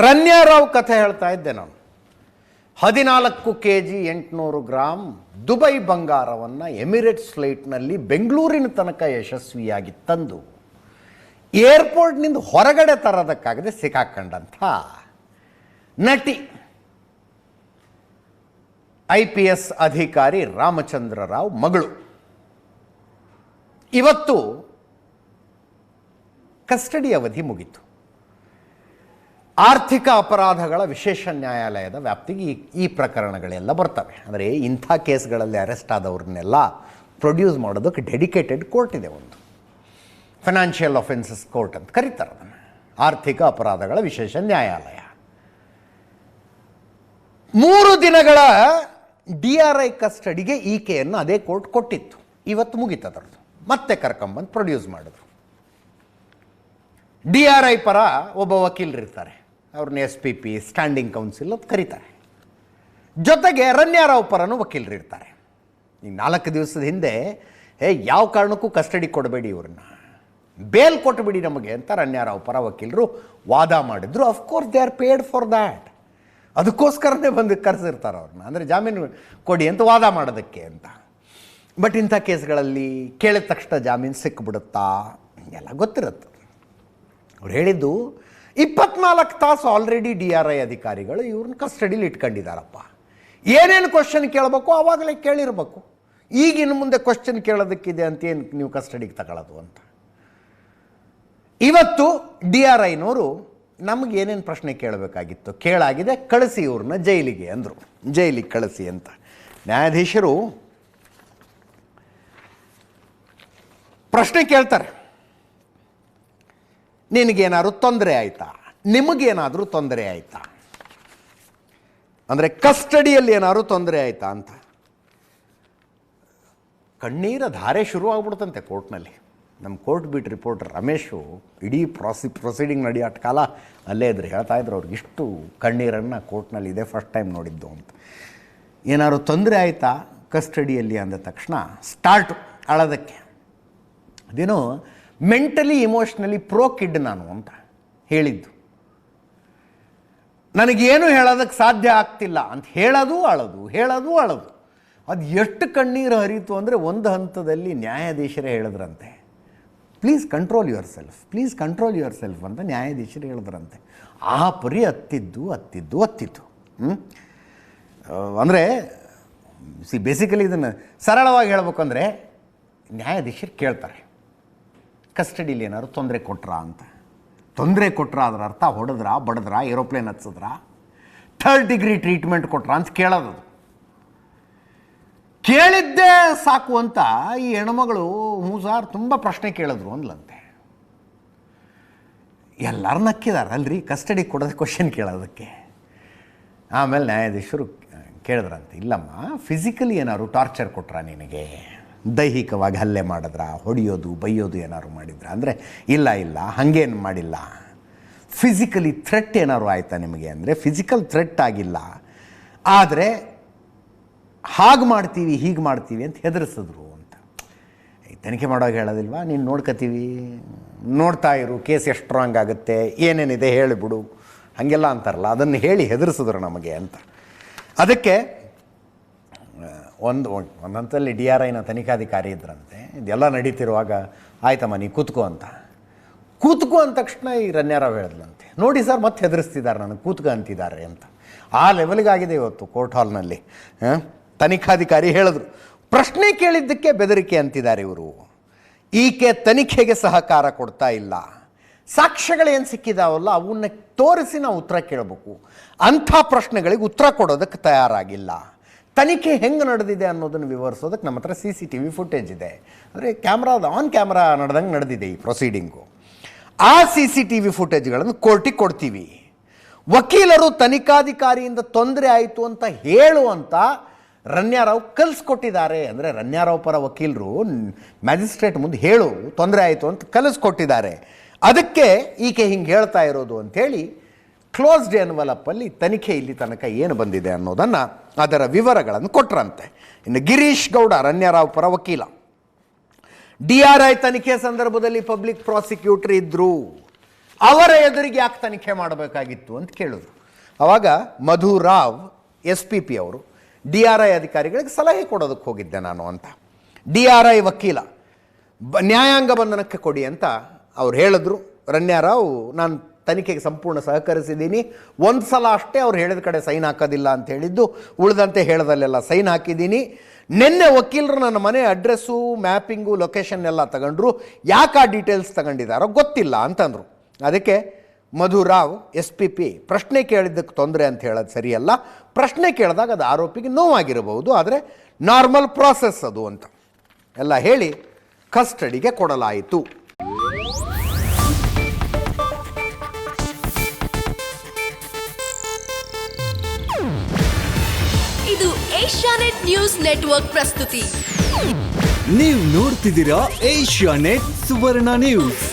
ರನ್ಯಾರಾವ್ ಕಥೆ ಹೇಳ್ತಾ ಇದ್ದೆ ನಾನು. 14 kg 800 ಗ್ರಾಮ್ ದುಬೈ ಬಂಗಾರವನ್ನು ಎಮಿರೇಟ್ಸ್ ಫ್ಲೈಟ್ನಲ್ಲಿ ಬೆಂಗಳೂರಿನ ತನಕ ಯಶಸ್ವಿಯಾಗಿ ತಂದು ಏರ್ಪೋರ್ಟ್ನಿಂದ ಹೊರಗಡೆ ತರೋದಕ್ಕಾಗದೆ ಸಿಕ್ಕಾಕೊಂಡಂಥ ನಟಿ IPS ಅಧಿಕಾರಿ ರಾಮಚಂದ್ರ ರಾವ್ ಮಗಳು ಇವತ್ತು ಕಸ್ಟಡಿ ಅವಧಿ ಮುಗಿತು. ಆರ್ಥಿಕ ಅಪರಾಧಗಳ ವಿಶೇಷ ನ್ಯಾಯಾಲಯದ ವ್ಯಾಪ್ತಿಗೆ ಈ ಪ್ರಕರಣಗಳೆಲ್ಲ ಬರ್ತವೆ. ಅಂದರೆ ಇಂಥ ಕೇಸ್ಗಳಲ್ಲಿ ಅರೆಸ್ಟ್ ಆದವ್ರನ್ನೆಲ್ಲ ಪ್ರೊಡ್ಯೂಸ್ ಮಾಡೋದಕ್ಕೆ ಡೆಡಿಕೇಟೆಡ್ ಕೋರ್ಟ್ ಇದೆ, ಒಂದು ಫೈನಾನ್ಷಿಯಲ್ ಅಫೆನ್ಸಸ್ ಕೋರ್ಟ್ ಅಂತ ಕರೀತಾರೆ ಅದನ್ನು. ಆರ್ಥಿಕ ಅಪರಾಧಗಳ ವಿಶೇಷ ನ್ಯಾಯಾಲಯ 3 ದಿನಗಳ DRI ಕಸ್ಟಡಿಗೆ ಈಕೆಯನ್ನು ಅದೇ ಕೋರ್ಟ್ ಕೊಟ್ಟಿತ್ತು. ಇವತ್ತು ಮುಗಿತದ್ರದ್ದು. ಮತ್ತೆ ಕರ್ಕೊಂಬಂದು ಪ್ರೊಡ್ಯೂಸ್ ಮಾಡಿದ್ರು. DRI ಪರ ಒಬ್ಬ ವಕೀಲರಿರ್ತಾರೆ, ಅವ್ರನ್ನ SPP ಸ್ಟ್ಯಾಂಡಿಂಗ್ ಕೌನ್ಸಿಲ್ ಅಂತ ಕರೀತಾರೆ. ಜೊತೆಗೆ ರನ್ಯಾರಾವ್ ಪರನೂ ವಕೀಲರು ಇರ್ತಾರೆ. ಈಗ 4 ದಿವಸದ ಹಿಂದೆ ಯಾವ ಕಾರಣಕ್ಕೂ ಕಸ್ಟಡಿ ಕೊಡಬೇಡಿ, ಇವ್ರನ್ನ ಬೇಲ್ ಕೊಟ್ಟುಬಿಡಿ ನಮಗೆ ಅಂತ ರನ್ಯಾರಾವ್ ಪರ ವಕೀಲರು ವಾದ ಮಾಡಿದ್ರು. Of course they are paid for that. ಅದಕ್ಕೋಸ್ಕರನೇ ಬಂದು ಕರೆಸಿರ್ತಾರೆ ಅವ್ರನ್ನ, ಅಂದರೆ ಜಾಮೀನು ಕೊಡಿ ಅಂತ ವಾದ ಮಾಡೋದಕ್ಕೆ ಅಂತ. ಬಟ್ ಇಂಥ ಕೇಸ್ಗಳಲ್ಲಿ ಕೇಳಿದ ತಕ್ಷಣ ಜಾಮೀನು ಸಿಕ್ಕಿಬಿಡುತ್ತಾ ಎಲ್ಲ ಗೊತ್ತಿರುತ್ತೆ. ಅವ್ರು ಹೇಳಿದ್ದು 24 ತಾಸು ಆಲ್ರೆಡಿ DRI ಅಧಿಕಾರಿಗಳು ಇವ್ರನ್ನ ಕಸ್ಟಡಿಲಿ ಇಟ್ಕೊಂಡಿದ್ದಾರಪ್ಪ. ಏನೇನು ಕ್ವಶನ್ ಕೇಳಬೇಕು ಆವಾಗಲೇ ಕೇಳಿರ್ಬೇಕು. ಈಗಿನ್ನು ಮುಂದೆ ಕ್ವಶನ್ ಕೇಳೋದಕ್ಕಿದೆ ಅಂತ ಏನು ನೀವು ಕಸ್ಟಡಿಗೆ ತಗೊಳ್ಳೋದು ಅಂತ. ಇವತ್ತು DRIನವರು ನಮಗೆ ಏನೇನು ಪ್ರಶ್ನೆ ಕೇಳಬೇಕಾಗಿತ್ತು ಕೇಳಾಗಿದೆ, ಕಳಿಸಿ ಇವ್ರನ್ನ ಜೈಲಿಗೆ ಅಂದರು. ಜೈಲಿಗೆ ಕಳಿಸಿ ಅಂತ ನ್ಯಾಯಾಧೀಶರು ಪ್ರಶ್ನೆ ಕೇಳ್ತಾರೆ. ನಿನಗೇನಾದ್ರು ತೊಂದರೆ ಆಯಿತಾ, ನಿಮಗೇನಾದರೂ ತೊಂದರೆ ಆಯಿತಾ, ಅಂದರೆ ಕಸ್ಟಡಿಯಲ್ಲಿ ಏನಾದ್ರು ತೊಂದರೆ ಆಯಿತಾ ಅಂತ. ಕಣ್ಣೀರ ಧಾರೆ ಶುರುವಾಗ್ಬಿಡ್ತಂತೆ ಕೋರ್ಟ್ನಲ್ಲಿ. ನಮ್ಮ ಕೋರ್ಟ್ ಬೀಟ್ ರಿಪೋರ್ಟರ್ ರಮೇಶು ಇಡೀ ಪ್ರೊಸೀಡಿಂಗ್ ನಡೆಯೋ ಕಾಲ ಅಲ್ಲೇ ಇದ್ರು. ಹೇಳ್ತಾಯಿದ್ರು ಅವ್ರಿಗೆ ಇಷ್ಟು ಕಣ್ಣೀರನ್ನು ಕೋರ್ಟ್ನಲ್ಲಿ ಇದೇ ಫಸ್ಟ್ ಟೈಮ್ ನೋಡಿದ್ದು ಅಂತ. ಏನಾದ್ರು ತೊಂದರೆ ಆಯಿತಾ ಕಸ್ಟಡಿಯಲ್ಲಿ ಅಂದ ತಕ್ಷಣ ಸ್ಟಾರ್ಟು ಅಳೋದಕ್ಕೆ. ಅದೇನೋ ಮೆಂಟಲಿ ಇಮೋಷ್ನಲಿ ಪ್ರೋ ಕಿಡ್ ನಾನು ಅಂತ ಹೇಳಿದ್ದು. ನನಗೇನು ಹೇಳೋದಕ್ಕೆ ಸಾಧ್ಯ ಆಗ್ತಿಲ್ಲ ಅಂತ ಹೇಳೋದು ಅಳೋದು. ಅದು ಎಷ್ಟು ಕಣ್ಣೀರು ಹರಿತು ಅಂದರೆ ಒಂದು ಹಂತದಲ್ಲಿ ನ್ಯಾಯಾಧೀಶರೇ ಹೇಳಿದ್ರಂತೆ, ಪ್ಲೀಸ್ ಕಂಟ್ರೋಲ್ ಯುವರ್ ಸೆಲ್ಫ್ ಅಂತ ನ್ಯಾಯಾಧೀಶರು ಹೇಳಿದ್ರಂತೆ. ಆ ಪರಿ ಹತ್ತಿತ್ತು. ಅಂದರೆ ಬೇಸಿಕಲಿ ಇದನ್ನು ಸರಳವಾಗಿ ಹೇಳ್ಬೇಕಂದ್ರೆ ನ್ಯಾಯಾಧೀಶರು ಕೇಳ್ತಾರೆ, ಕಸ್ಟಡಿಲಿ ಏನಾದ್ರು ತೊಂದರೆ ಕೊಟ್ರಾ ಅಂತ. ತೊಂದರೆ ಕೊಟ್ರಾ ಅದರ ಅರ್ಥ ಹೊಡೆದ್ರಾ, ಬಡದ್ರಾ, ಏರೋಪ್ಲೇನ್ ಹತ್ಸಿದ್ರಾ, 3rd ಡಿಗ್ರಿ ಟ್ರೀಟ್ಮೆಂಟ್ ಕೊಟ್ರಾ ಅಂತ ಕೇಳೋದು. ಕೇಳಿದ್ದೇ ಸಾಕು ಅಂತ ಈ ಹೆಣ್ಮಗಳು ಸಾರ್ ತುಂಬ ಪ್ರಶ್ನೆ ಕೇಳಿದ್ರು ಅಂದ್ಲಂತೆ. ಎಲ್ಲರೂ ನಕ್ಕಿದ್ದಾರೆ ಅಲ್ರಿ ಕಸ್ಟಡಿ ಕೊಡೋದು ಕ್ವಶನ್ ಕೇಳೋದಕ್ಕೆ. ಆಮೇಲೆ ನ್ಯಾಯಾಧೀಶರು ಕೇಳಿದ್ರಂತೆ, ಇಲ್ಲಮ್ಮ ಫಿಸಿಕಲಿ ಏನಾದ್ರು ಟಾರ್ಚರ್ ಕೊಟ್ರಾ ನಿನಗೆ, ದೈಹಿಕವಾಗಿ ಹಲ್ಲೆ ಮಾಡಿದ್ರಾ, ಹೊಡೆಯೋದು ಬೈಯೋದು ಏನಾದ್ರು ಮಾಡಿದ್ರಾ ಅಂದರೆ ಇಲ್ಲ ಹಾಗೇನು ಮಾಡಿಲ್ಲ. ಫಿಸಿಕಲಿ ಥ್ರೆಟ್ ಏನಾದ್ರು ಆಯಿತಾ ನಿಮಗೆ ಅಂದರೆ ಫಿಸಿಕಲ್ ಥ್ರೆಟ್ ಆಗಿಲ್ಲ, ಆದರೆ ಹಾಗೆ ಮಾಡ್ತೀವಿ ಹೀಗೆ ಮಾಡ್ತೀವಿ ಅಂತ ಹೆದರಿಸಿದ್ರು ಅಂತ. ತನಿಖೆ ಮಾಡೋವಾಗ ಹೇಳೋದಿಲ್ವಾ, ನೀನು ನೋಡ್ಕೋತೀವಿ, ನೋಡ್ತಾ ಇರು, ಕೇಸ್ ಎಷ್ಟು ಸ್ಟ್ರಾಂಗ್ ಆಗುತ್ತೆ, ಏನೇನಿದೆ ಹೇಳಿಬಿಡು, ಹಾಗೆಲ್ಲ ಅಂತಾರಲ್ಲ, ಅದನ್ನು ಹೇಳಿ ಹೆದರಿಸಿದ್ರು ನಮಗೆ ಅಂತ. ಅದಕ್ಕೆ ಒಂದು ಹಂತದಲ್ಲಿ DRIನ ತನಿಖಾಧಿಕಾರಿ ಇದ್ರಂತೆ. ಇದೆಲ್ಲ ನಡೀತಿರುವಾಗ ಆಯ್ತಮ್ಮ ನೀ ಕೂತ್ಕೋ ಅಂದ ತಕ್ಷಣ ಈ ರನ್ಯಾರಾವ್ ಹೇಳಿದ್ಲಂತೆ, ನೋಡಿ ಸರ್ ಮತ್ತೆ ಹೆದರಿಸ್ತಿದ್ದಾರೆ, ನನಗೆ ಕೂತ್ಕೋ ಅಂತಿದ್ದಾರೆ ಅಂತ. ಆ ಲೆವೆಲ್ಗಾಗಿದೆ ಇವತ್ತು ಕೋರ್ಟ್ ಹಾಲ್ನಲ್ಲಿ. ತನಿಖಾಧಿಕಾರಿ ಹೇಳಿದ್ರು, ಪ್ರಶ್ನೆ ಕೇಳಿದ್ದಕ್ಕೆ ಬೆದರಿಕೆ ಅಂತಿದ್ದಾರೆ ಇವರು, ಈಕೆ ತನಿಖೆಗೆ ಸಹಕಾರ ಕೊಡ್ತಾ ಇಲ್ಲ, ಸಾಕ್ಷ್ಯಗಳೇನು ಸಿಕ್ಕಿದಾವಲ್ಲ ಅವನ್ನ ತೋರಿಸಿ ನಾವು ಉತ್ತರ ಕೇಳಬೇಕು, ಅಂಥ ಪ್ರಶ್ನೆಗಳಿಗೆ ಉತ್ತರ ಕೊಡೋದಕ್ಕೆ ತಯಾರಾಗಿಲ್ಲ, ತನಿಖೆ ಹೆಂಗೆ ನಡೆದಿದೆ ಅನ್ನೋದನ್ನು ವಿವರಿಸೋದಕ್ಕೆ ನಮ್ಮ ಹತ್ರ CCTV ಫುಟೇಜ್ ಇದೆ, ಅಂದರೆ ಆನ್ ಕ್ಯಾಮ್ರಾ ನಡೆದಂಗೆ ನಡೆದಿದೆ ಈ ಪ್ರೊಸೀಡಿಂಗು. ಆ CCTV ಫುಟೇಜ್ಗಳನ್ನು ಕೋರ್ಟಿಗೆ ಕೊಡ್ತೀವಿ. ವಕೀಲರು ತನಿಖಾಧಿಕಾರಿಯಿಂದ ತೊಂದರೆ ಆಯಿತು ಅಂತ ಹೇಳುವಂಥ ರನ್ಯಾರಾವ್ ಕಲಿಸ್ಕೊಟ್ಟಿದ್ದಾರೆ. ಅಂದರೆ ರನ್ಯಾರಾವ್ ಪರ ವಕೀಲರು ಮ್ಯಾಜಿಸ್ಟ್ರೇಟ್ ಮುಂದೆ ಹೇಳು ತೊಂದರೆ ಆಯಿತು ಅಂತ ಕಲಿಸ್ಕೊಟ್ಟಿದ್ದಾರೆ. ಅದಕ್ಕೆ ಈಕೆ ಹಿಂಗೆ ಹೇಳ್ತಾ ಇರೋದು ಅಂಥೇಳಿ ಕ್ಲೋಸ್ಡ್ ಎನ್ವಲಪ್ಪಲ್ಲಿ ತನಿಖೆ ಇಲ್ಲಿ ತನಕ ಏನು ಬಂದಿದೆ ಅನ್ನೋದನ್ನು ಅದರ ವಿವರಗಳನ್ನು ಕೊಟ್ರಂತೆ. ಇನ್ನು ಗಿರೀಶ್ ಗೌಡ ರನ್ಯಾರಾವ್ ಪರ ವಕೀಲ, DRI ತನಿಖೆ ಸಂದರ್ಭದಲ್ಲಿ ಪಬ್ಲಿಕ್ ಪ್ರಾಸಿಕ್ಯೂಟರ್ ಇದ್ದರು, ಅವರ ಎದುರಿಗೆ ಯಾಕೆ ತನಿಖೆ ಮಾಡಬೇಕಾಗಿತ್ತು ಅಂತ ಕೇಳಿದ್ರು. ಆವಾಗ ಮಧುರಾವ್ SPP ಅವರು DRI ಅಧಿಕಾರಿಗಳಿಗೆ ಸಲಹೆ ಕೊಡೋದಕ್ಕೆ ಹೋಗಿದ್ದೆ ನಾನು ಅಂತ. DRI ವಕೀಲ ನ್ಯಾಯಾಂಗ ಬಂಧನಕ್ಕೆ ಕೊಡಿ ಅಂತ ಅವ್ರು ಹೇಳಿದ್ರು. ರಣ್ಯಾರಾವ್ ನಾನು ತನಿಖೆಗೆ ಸಂಪೂರ್ಣ ಸಹಕರಿಸಿದ್ದೀನಿ, ಒಂದು ಸಲ ಅಷ್ಟೇ ಅವ್ರು ಹೇಳಿದ ಕಡೆ ಸೈನ್ ಹಾಕೋದಿಲ್ಲ ಅಂತ ಹೇಳಿದ್ದು, ಉಳಿದಂತೆ ಹೇಳದಲ್ಲೆಲ್ಲ ಸೈನ್ ಹಾಕಿದ್ದೀನಿ. ನಿನ್ನೆ ವಕೀಲರು ನನ್ನ ಮನೆ ಅಡ್ರೆಸ್ಸು, ಮ್ಯಾಪಿಂಗು, ಲೊಕೇಶನ್ ಎಲ್ಲ ತಗೊಂಡ್ರು, ಯಾಕೆ ಆ ಡೀಟೇಲ್ಸ್ ತಗೊಂಡಿದ್ದಾರೋ ಗೊತ್ತಿಲ್ಲ ಅಂತಂದರು. ಅದಕ್ಕೆ ಮಧುರಾವ್ SPP ಪ್ರಶ್ನೆ ಕೇಳಿದ್ದಕ್ಕೆ ತೊಂದರೆ ಅಂತ ಹೇಳೋದು ಸರಿಯಲ್ಲ, ಪ್ರಶ್ನೆ ಕೇಳಿದಾಗ ಅದು ಆರೋಪಿಗೆ ನೋವಾಗಿರಬಹುದು, ಆದರೆ ನಾರ್ಮಲ್ ಪ್ರಾಸೆಸ್ ಅದು ಅಂತ ಎಲ್ಲ ಹೇಳಿ ಕಸ್ಟಡಿಗೆ ಕೊಡಲಾಯಿತು. ಇದು ಏಷ್ಯಾನೆಟ್ ನ್ಯೂಸ್ ನೆಟ್ವರ್ಕ್ ಪ್ರಸ್ತುತಿ. ನೀವು ನೋಡ್ತಿದ್ದೀರಾ ಏಷ್ಯಾನೆಟ್ ಸುವರ್ಣ ನ್ಯೂಸ್.